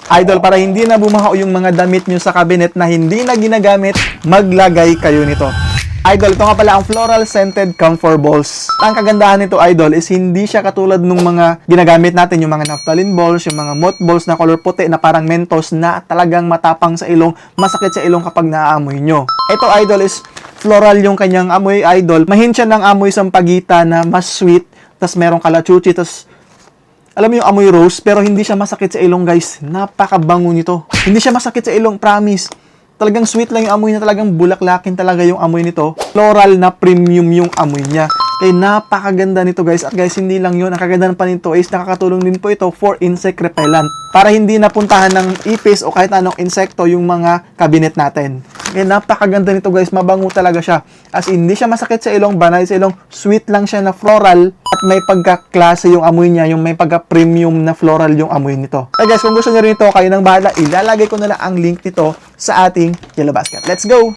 Idol, para hindi na bumaho yung mga damit nyo sa cabinet na hindi na ginagamit, maglagay kayo nito. Idol, ito nga pala ang floral scented camphor balls. Ang kagandahan nito, idol, is hindi siya katulad ng mga ginagamit natin, yung mga naphthalene balls, yung mga moth balls na color puti na parang Mentos na talagang matapang sa ilong, masakit sa ilong kapag naaamoy nyo. Ito, idol, is floral yung kanyang amoy, idol. Mahin siya ng amoy sampagita na mas sweet, tas merong kalachuchi, tas alam mo yung amoy rose, pero hindi siya masakit sa ilong, guys. Napakabango nito. Hindi siya masakit sa ilong, promise. Talagang sweet lang yung amoy niya, talagang bulaklakin talaga yung amoy nito. Floral na premium yung amoy niya. Kaya napakaganda nito, guys. At guys, hindi lang yun. Ang kagandahan pa nito is nakakatulong din po ito for insect repellent. Para hindi napuntahan ng ipis o kahit anong insekto yung mga cabinet natin. Kaya napakaganda nito, guys. Mabango talaga siya. As in, hindi siya masakit sa ilong, banay sa ilong. Sweet lang siya na floral at may pagka-klase yung amoy niya, yung may pagka-premium na floral yung amoy nito. Kaya guys, kung gusto niyo rin ito, kayo nang bahala. Ilalagay ko na lang ang link nito sa ating Yellow Basket. Let's go!